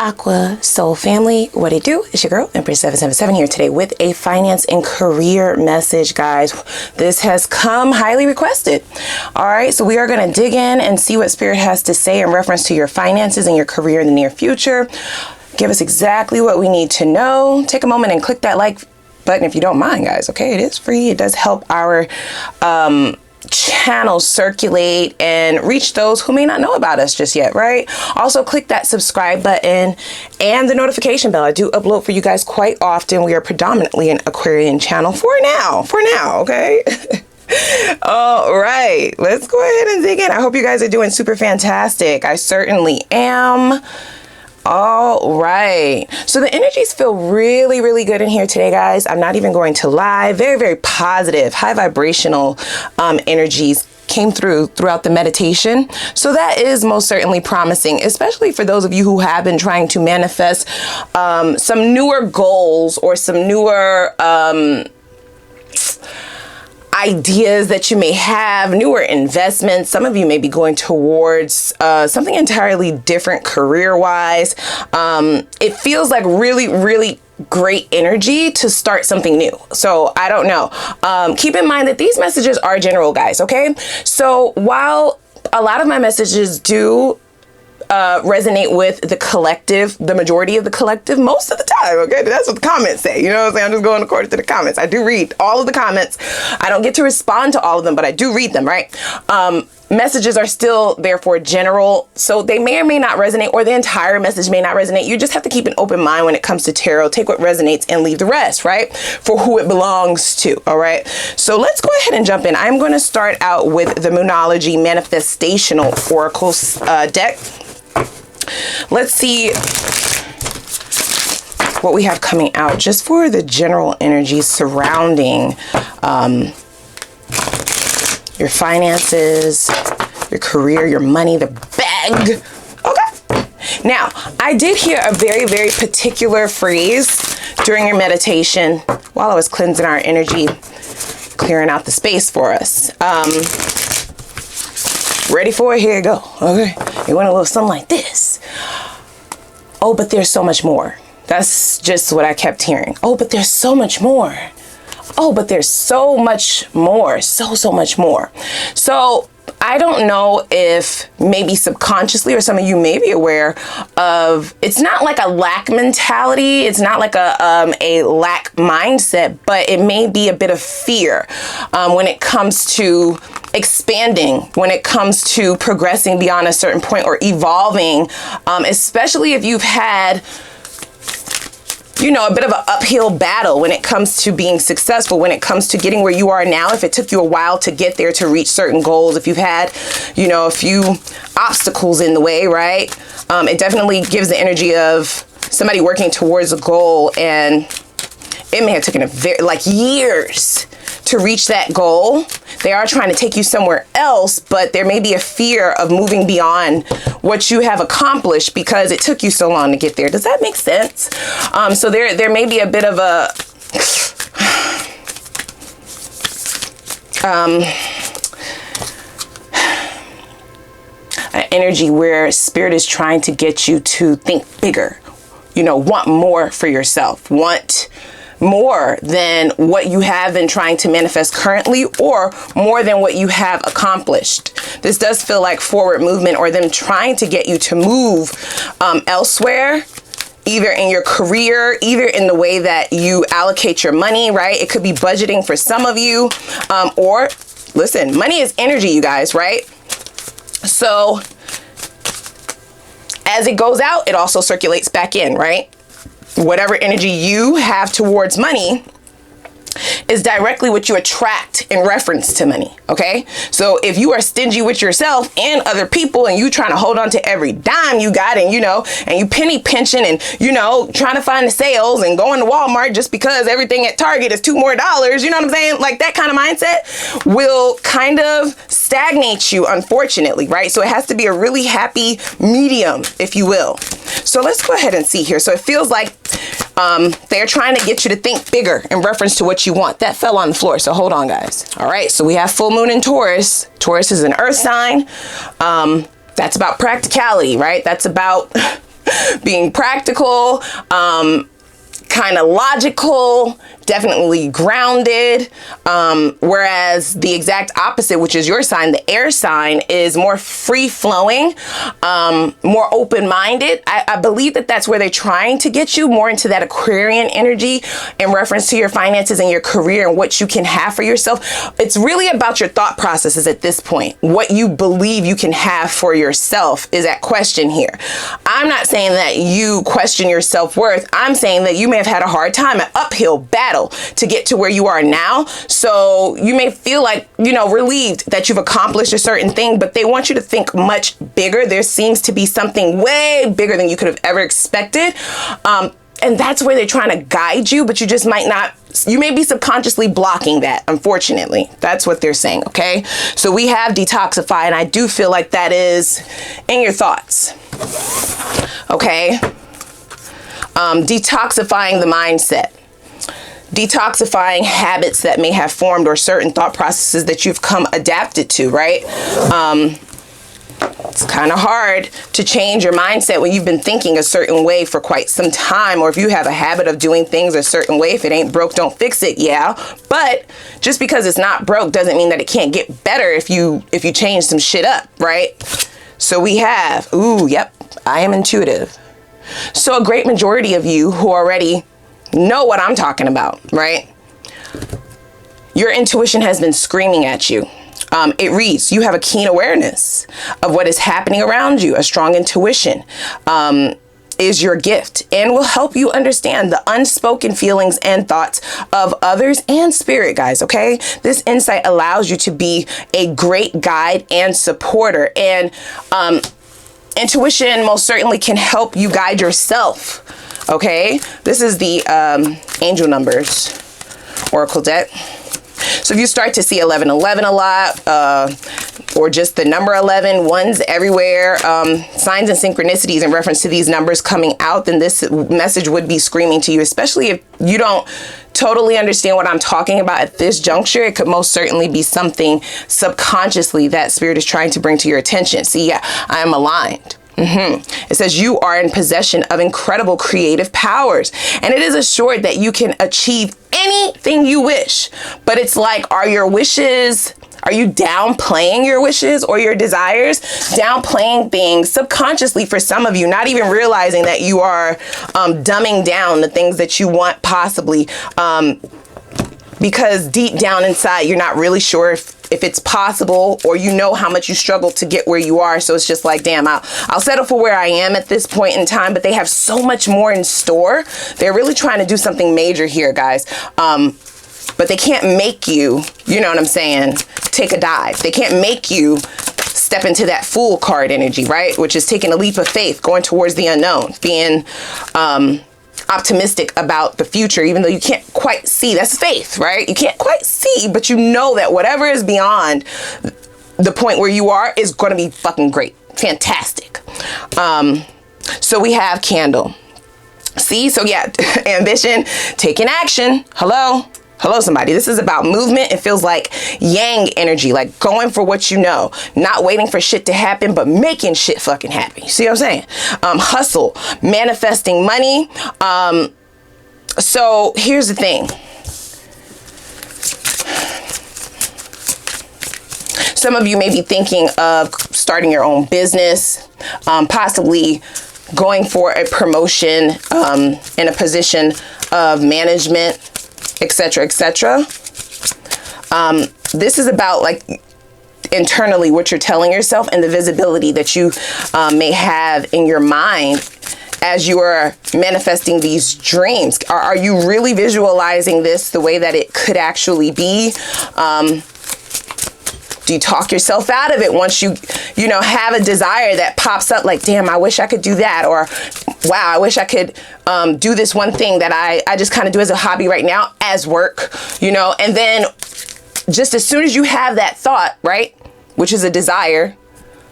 Aqua Soul family, what it do? It's your girl Empress 777 here today with a finance and career message, guys. This has come highly requested. All right, so we are going to dig in and see what Spirit has to say in reference to your finances and your career in the near future. Give us exactly what we need to know. Take a moment and click that like button if you don't mind, guys. Okay, it is free. It does help our channel circulate and reach those who may not know about us just yet, right? Also click that subscribe button and the notification bell. I do upload for you guys quite often. We are predominantly an Aquarian channel for now, okay? All right, let's go ahead and dig in. I hope you guys are doing super fantastic. I certainly am. All right, so the energies feel really, really good in here today, guys. I'm not even going to lie. Very, very positive, high vibrational energies came throughout the meditation. So that is most certainly promising, especially for those of you who have been trying to manifest some newer goals or some newer ideas that you may have, newer investments. Some of you may be going towards something entirely different career-wise. It feels like really, really great energy to start something new. So I don't know. Keep in mind that these messages are general, guys, okay? So while a lot of my messages do resonate with the collective, the majority of the collective, most of the time, okay? That's what the comments say, you know what I'm saying? I'm just going according to the comments. I do read all of the comments. I don't get to respond to all of them, but I do read them, right? Messages are still therefore general, so they may or may not resonate, or the entire message may not resonate. You just have to keep an open mind when it comes to tarot. Take what resonates and leave the rest, right? For who it belongs to, all right? So let's go ahead and jump in. I'm going to start out with the Moonology Manifestational Oracle deck. Let's see what we have coming out just for the general energy surrounding your finances, your career, your money, the bag. Okay. Now, I did hear a very, very particular phrase during your meditation while I was cleansing our energy, clearing out the space for us. Ready for it? Here you go. Okay. You want a little something like this. Oh, but there's so much more. That's just what I kept hearing. Oh, but there's so much more. Oh, but there's so much more. So much more. So I don't know if maybe subconsciously or some of you may be aware of, it's not like a lack mentality. It's not like a lack mindset, but it may be a bit of fear when it comes to expanding, when it comes to progressing beyond a certain point or evolving, especially if you've had, you know, a bit of an uphill battle when it comes to being successful, when it comes to getting where you are now. If it took you a while to get there, to reach certain goals, if you've had, you know, a few obstacles in the way, right? It definitely gives the energy of somebody working towards a goal, and it may have taken years to reach that goal. They are trying to take you somewhere else, but there may be a fear of moving beyond what you have accomplished because it took you so long to get there. Does that make sense? So there may be a bit of a an energy where Spirit is trying to get you to think bigger, you know, want more for yourself, want more than what you have been trying to manifest currently, or more than what you have accomplished. This does feel like forward movement, or them trying to get you to move elsewhere, either in your career, either in the way that you allocate your money, right? It could be budgeting for some of you, or listen, money is energy, you guys, right? So as it goes out, it also circulates back in, right? Whatever energy you have towards money is directly what you attract in reference to money, okay? So if you are stingy with yourself and other people, and you trying to hold on to every dime you got, and you know, and you penny pinching, and you know, trying to find the sales and going to Walmart just because everything at Target is $2 more, you know what I'm saying? Like that kind of mindset will kind of stagnate you, unfortunately, right? So it has to be a really happy medium, if you will. So let's go ahead and see here. So it feels like they're trying to get you to think bigger in reference to what you want. That fell on the floor, so hold on, guys. All right, so we have full moon in Taurus. Taurus is an earth sign. That's about practicality, right? That's about being practical, kind of logical, definitely grounded, whereas the exact opposite, which is your sign, the air sign, is more free-flowing, more open-minded. I believe that that's where they're trying to get you, more into that Aquarian energy in reference to your finances and your career and what you can have for yourself. It's really about your thought processes at this point. What you believe you can have for yourself is at question here. I'm not saying that you question your self-worth. I'm saying that you may have had a hard time, an uphill battle to get to where you are now. So you may feel like, you know, relieved that you've accomplished a certain thing, but they want you to think much bigger. There seems to be something way bigger than you could have ever expected. And that's where they're trying to guide you, but you just might not, you may be subconsciously blocking that, unfortunately. That's what they're saying, okay? So we have detoxify, and I do feel like that is in your thoughts, okay? Detoxifying the mindset. Detoxifying habits that may have formed or certain thought processes that you've come adapted to, right? It's kind of hard to change your mindset when you've been thinking a certain way for quite some time, or if you have a habit of doing things a certain way. If it ain't broke, don't fix it. Yeah, but just because it's not broke doesn't mean that it can't get better if you change some shit up, right? So we have, ooh, yep, I am intuitive. So a great majority of you who already know what I'm talking about, right? Your intuition has been screaming at you. It reads, you have a keen awareness of what is happening around you. A strong intuition is your gift and will help you understand the unspoken feelings and thoughts of others and spirit, guys, okay? This insight allows you to be a great guide and supporter. And intuition most certainly can help you guide yourself. Okay, this is the angel numbers oracle deck. So if you start to see 1111 a lot, or just the number 11, ones everywhere, signs and synchronicities in reference to these numbers coming out, then this message would be screaming to you, especially if you don't totally understand what I'm talking about at this juncture. It could most certainly be something subconsciously that spirit is trying to bring to your attention. See, yeah, I am aligned. It says you are in possession of incredible creative powers, and it is assured that you can achieve anything you wish. But it's like, are you downplaying your wishes or your desires? Downplaying things subconsciously for some of you, not even realizing that you are dumbing down the things that you want, possibly because deep down inside you're not really sure if it's possible, or you know how much you struggle to get where you are. So it's just like, damn, I'll settle for where I am at this point in time, but they have so much more in store. They're really trying to do something major here, guys. But they can't make you, you know what I'm saying, take a dive. They can't make you step into that Fool card energy, right? Which is taking a leap of faith, going towards the unknown, being optimistic about the future, even though you can't quite see. That's faith, right? You can't quite see, but you know that whatever is beyond the point where you are is going to be fucking great, fantastic. So we have candle. See, so yeah, ambition, taking action. Hello, somebody. This is about movement. It feels like yang energy, like going for what you know, not waiting for shit to happen, but making shit fucking happen. You see what I'm saying? Hustle, manifesting money. So here's the thing. Some of you may be thinking of starting your own business, possibly going for a promotion in a position of management, etc., etc. This is about like internally what you're telling yourself and the visibility that you may have in your mind as you are manifesting these dreams. Are you really visualizing this the way that it could actually be? Do you talk yourself out of it once you know, have a desire that pops up, like, damn, I wish I could do that, or wow, I wish I could do this one thing that I just kind of do as a hobby right now, as work, you know? And then just as soon as you have that thought, right, which is a desire,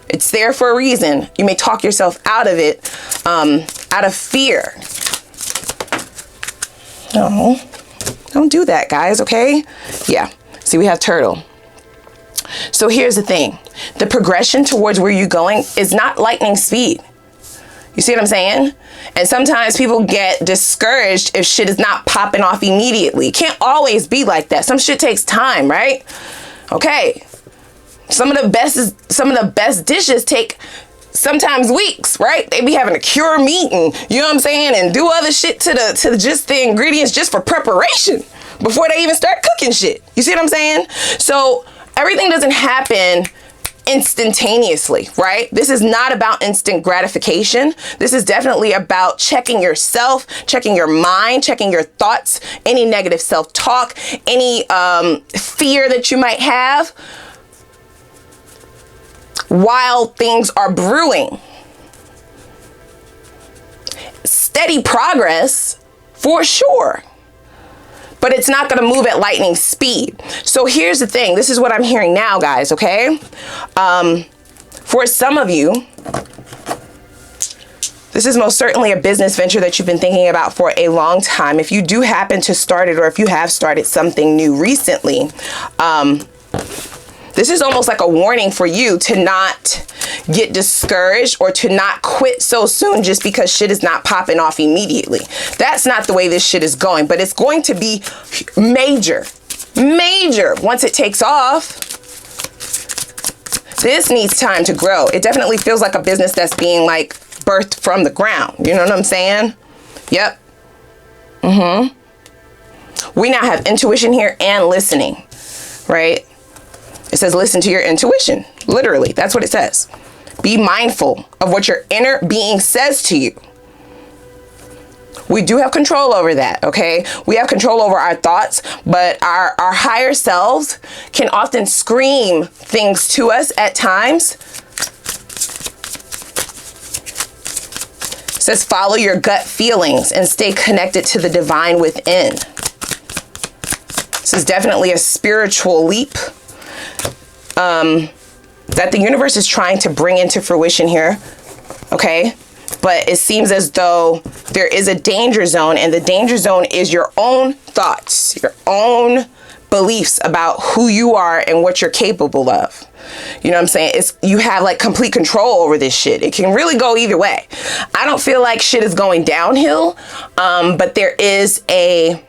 it's there for a reason. You may talk yourself out of it, out of fear. No, don't do that, guys, okay? Yeah, see, we have turtle. So here's the thing. The progression towards where you're going is not lightning speed. You see what I'm saying? And sometimes people get discouraged if shit is not popping off immediately. Can't always be like that. Some shit takes time, right? Okay. Some of the best dishes take sometimes weeks, right? They be having to cure meat and, you know what I'm saying, and do other shit to the ingredients just for preparation before they even start cooking shit. You see what I'm saying? So everything doesn't happen instantaneously, right? This is not about instant gratification. This is definitely about checking yourself, checking your mind, checking your thoughts, any negative self-talk, any fear that you might have while things are brewing. Steady progress for sure, but it's not going to move at lightning speed. So here's the thing. This is what I'm hearing now, guys, okay? For some of you, this is most certainly a business venture that you've been thinking about for a long time. If you do happen to start it, or if you have started something new recently, this is almost like a warning for you to not get discouraged or to not quit so soon just because shit is not popping off immediately. That's not the way this shit is going, but it's going to be major once it takes off. This needs time to grow. It definitely feels like a business that's being like birthed from the ground. You know what I'm saying? Yep. We now have intuition here and listening, right? It says listen to your intuition. Literally, that's what it says. Be mindful of what your inner being says to you. We do have control over that, okay? We have control over our thoughts, but our higher selves can often scream things to us at times. It says follow your gut feelings and stay connected to the divine within. This is definitely a spiritual leap that the universe is trying to bring into fruition here, okay? But it seems as though there is a danger zone, and the danger zone is your own thoughts, your own beliefs about who you are and what you're capable of. You know what I'm saying? You have like complete control over this shit. It can really go either way. I don't feel like shit is going downhill, but there is a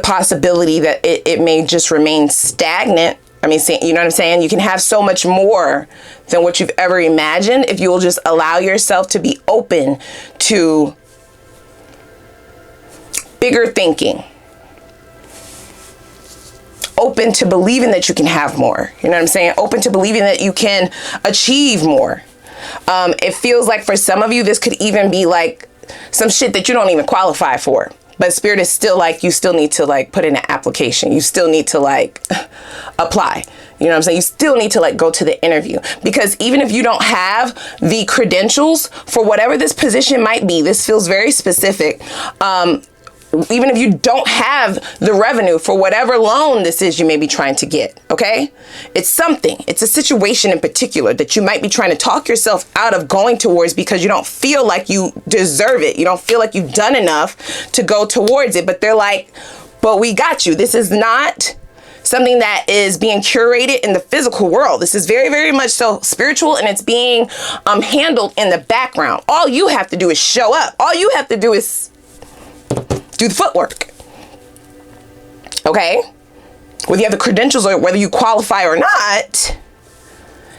possibility that it may just remain stagnant. I mean, you know what I'm saying? You can have so much more than what you've ever imagined if you will just allow yourself to be open to bigger thinking. Open to believing that you can have more. You know what I'm saying? Open to believing that you can achieve more. It feels like for some of you, this could even be like some shit that you don't even qualify for. But Spirit is still like, you still need to like put in an application. You still need to like apply. You know what I'm saying? You still need to like go to the interview, because even if you don't have the credentials for whatever this position might be, this feels very specific. Even if you don't have the revenue for whatever loan this is you may be trying to get, okay? It's something. It's a situation in particular that you might be trying to talk yourself out of going towards because you don't feel like you deserve it. You don't feel like you've done enough to go towards it. But they're like, but we got you. This is not something that is being curated in the physical world. This is very, very much so spiritual, and it's being handled in the background. All you have to do is show up. All you have to do is do the footwork, okay? Whether you have the credentials or whether you qualify or not,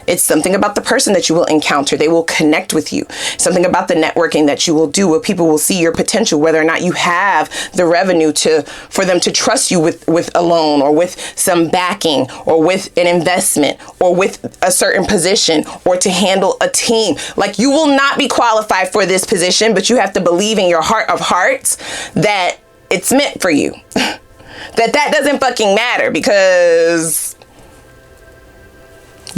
it's something about the person that you will encounter. They will connect with you. Something about the networking that you will do, where people will see your potential, whether or not you have the revenue for them to trust you with a loan, or with some backing, or with an investment, or with a certain position, or to handle a team. Like, you will not be qualified for this position, but you have to believe in your heart of hearts that it's meant for you. that doesn't fucking matter, because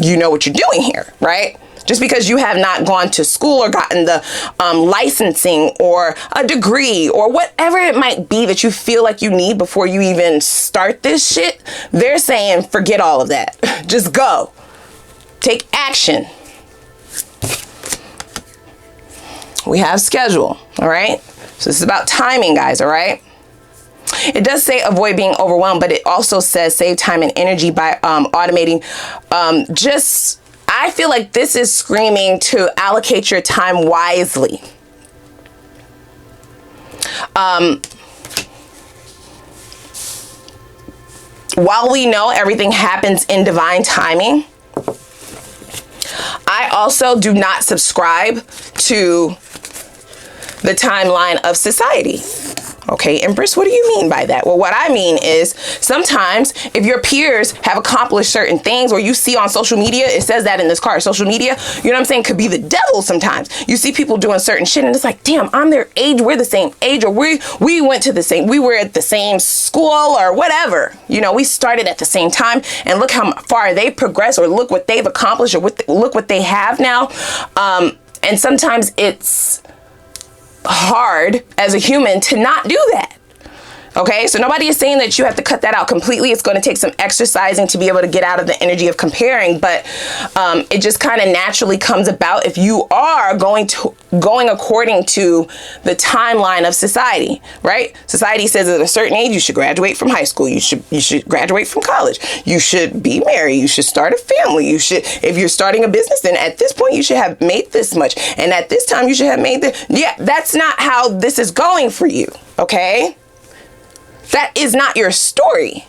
you know what you're doing here, right? Just because you have not gone to school or gotten the licensing or a degree or whatever it might be that you feel like you need before you even start this shit, they're saying forget all of that. Just go. Take action. We have schedule, all right? So this is about timing, guys, all right? It does say avoid being overwhelmed, but it also says save time and energy by automating. I feel like this is screaming to allocate your time wisely. While we know everything happens in divine timing, I also do not subscribe to the timeline of society. Okay, Empress, what do you mean by that? Well, what I mean is sometimes if your peers have accomplished certain things, or you see on social media, it says that in this card, social media, you know what I'm saying, could be the devil sometimes. You see people doing certain shit and it's like, damn, I'm their age, we're the same age, or we were at the same school or whatever. You know, we started at the same time and look how far they progressed, or look what they've accomplished, or look what they have now. And sometimes it's hard as a human to not do that. Okay, so nobody is saying that you have to cut that out completely. It's going to take some exercising to be able to get out of the energy of comparing, but it just kind of naturally comes about if you are going according to the timeline of society, right? Society says at a certain age you should graduate from high school, you should graduate from college, you should be married, you should start a family, you should, if you're starting a business, then at this point you should have made this much, and at this time you should have made this. Yeah, that's not how this is going for you. Okay, that is not your story.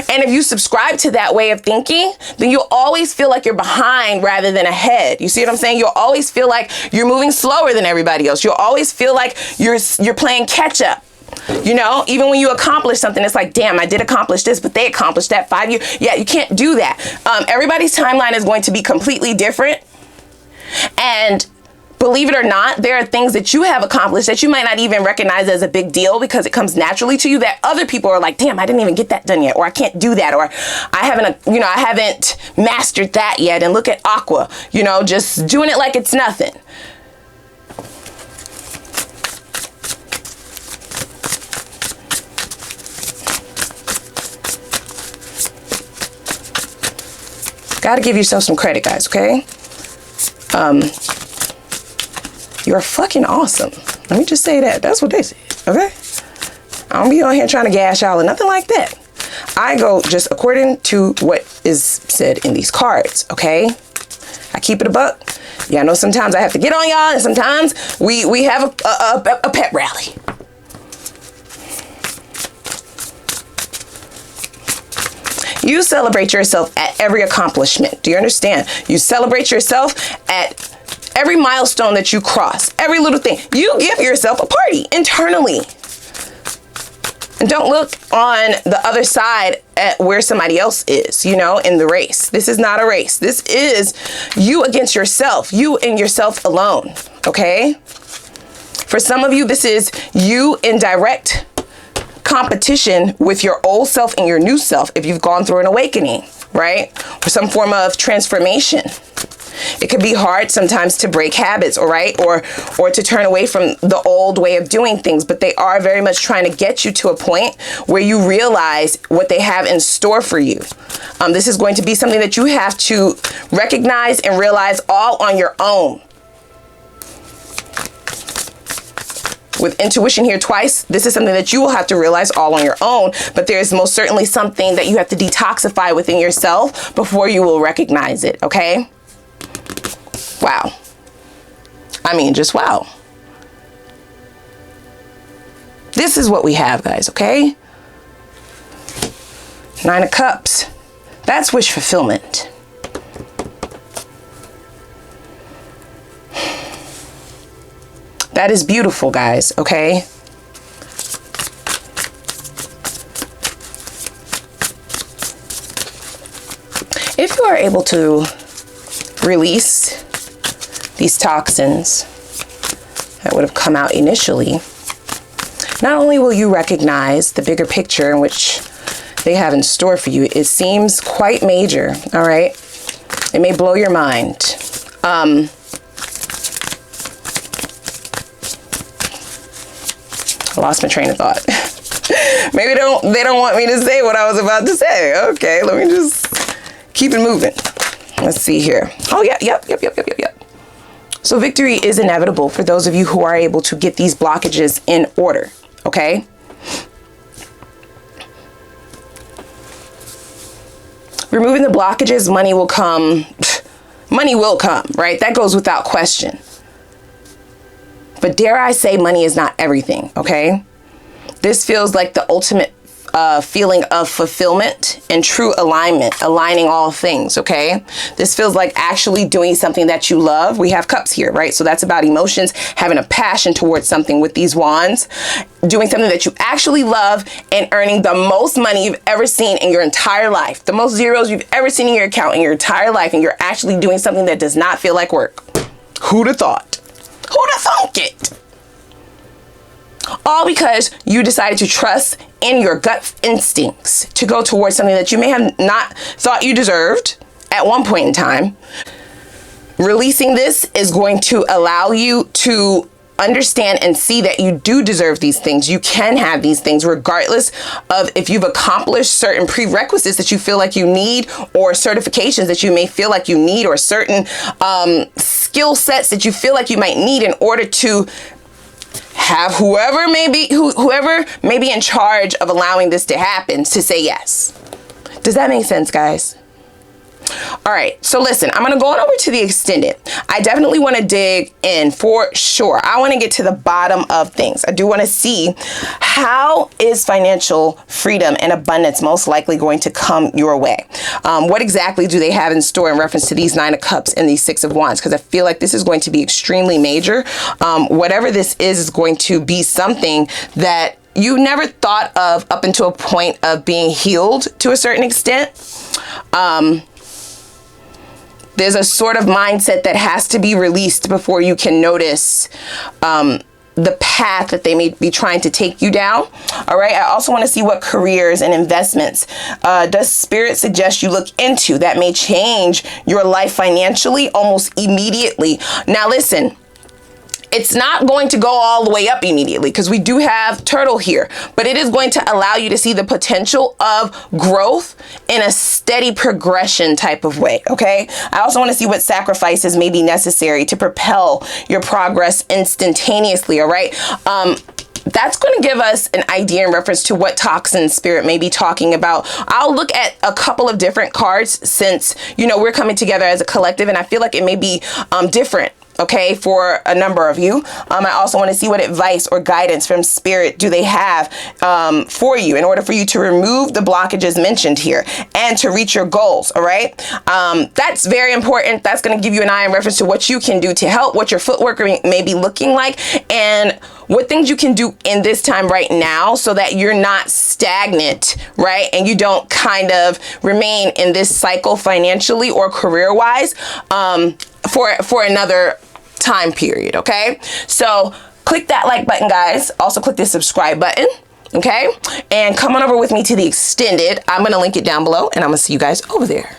And if you subscribe to that way of thinking, then you'll always feel like you're behind rather than ahead. You see what I'm saying? You'll always feel like you're moving slower than everybody else. You'll always feel like you're playing catch up. You know, even when you accomplish something, it's like, damn, I did accomplish this, but they accomplished that 5 years. Yeah, you can't do that. Everybody's timeline is going to be completely different. And believe it or not, there are things that you have accomplished that you might not even recognize as a big deal because it comes naturally to you, that other people are like, damn, I didn't even get that done yet, or I can't do that, or I haven't mastered that yet. And look at Aqua, you know, just doing it like it's nothing. Got to give yourself some credit, guys, okay? You're fucking awesome. Let me just say that. That's what they say, okay? I don't be on here trying to gas y'all or nothing like that. I go just according to what is said in these cards, okay? I keep it a buck. Yeah, I know sometimes I have to get on y'all, and sometimes we have a pep rally. You celebrate yourself at every accomplishment. Do you understand? You celebrate yourself at every milestone that you cross, every little thing. You give yourself a party internally. And don't look on the other side at where somebody else is, you know, in the race. This is not a race. This is you against yourself, you and yourself alone, okay? For some of you, this is you in direct competition with your old self and your new self if you've gone through an awakening, right? Or some form of transformation. It can be hard sometimes to break habits, all right, or to turn away from the old way of doing things, but they are very much trying to get you to a point where you realize what they have in store for you. This is going to be something that you have to recognize and realize all on your own. With intuition here twice, this is something that you will have to realize all on your own, but there's most certainly something that you have to detoxify within yourself before you will recognize it, okay? Wow. I mean, just wow. This is what we have, guys, okay? 9 of Cups. That's wish fulfillment. That is beautiful, guys, okay? If you are able to release these toxins that would have come out initially, not only will you recognize the bigger picture in which they have in store for you, it seems quite major, all right? It may blow your mind. I lost my train of thought. Maybe they don't want me to say what I was about to say. Okay, let me just keep it moving. Let's see here. Oh, yep. So victory is inevitable for those of you who are able to get these blockages in order, okay? removing the blockages, money will come. Money will come, right? That goes without question. But dare I say, money is not everything, okay? This feels like the ultimate feeling of fulfillment and true alignment, aligning all things, okay? This feels like actually doing something that you love. We have cups here, right? So that's about emotions, having a passion towards something with these wands, doing something that you actually love, and earning the most money you've ever seen in your entire life, the most zeros you've ever seen in your account in your entire life, and you're actually doing something that does not feel like work. Who'd have thought? Who'd have thunk it? All because you decided to trust in your gut instincts to go towards something that you may have not thought you deserved at one point in time. Releasing this is going to allow you to understand and see that you do deserve these things. You can have these things regardless of if you've accomplished certain prerequisites that you feel like you need, or certifications that you may feel like you need, or certain skill sets that you feel like you might need in order to have whoever may be in charge of allowing this to happen to say yes. Does that make sense, guys? All right, so listen, I'm going to go on over to the extended. I definitely want to dig in for sure. I want to get to the bottom of things. I do want to see, how is financial freedom and abundance most likely going to come your way? What exactly do they have in store in reference to these 9 of Cups and these 6 of Wands? Because I feel like this is going to be extremely major. Whatever this is going to be something that you never thought of up until a point of being healed to a certain extent. There's a sort of mindset that has to be released before you can notice the path that they may be trying to take you down. All right. I also want to see what careers and investments does Spirit suggest you look into that may change your life financially almost immediately. Now, listen. It's not going to go all the way up immediately because we do have Turtle here, but it is going to allow you to see the potential of growth in a steady progression type of way, okay? I also want to see what sacrifices may be necessary to propel your progress instantaneously, all right? That's going to give us an idea in reference to what toxin Spirit may be talking about. I'll look at a couple of different cards since, you know, we're coming together as a collective, and I feel like it may be different, okay, for a number of you. I also want to see what advice or guidance from Spirit do they have for you in order for you to remove the blockages mentioned here and to reach your goals, all right? That's very important. That's going to give you an eye in reference to what you can do to help, what your footwork may be looking like, and what things you can do in this time right now so that you're not stagnant, right? And you don't kind of remain in this cycle financially or career-wise for another time period, okay? So click that like button, guys. Also click the subscribe button, okay? And come on over with me to the extended. I'm going to link it down below, and I'm going to see you guys over there.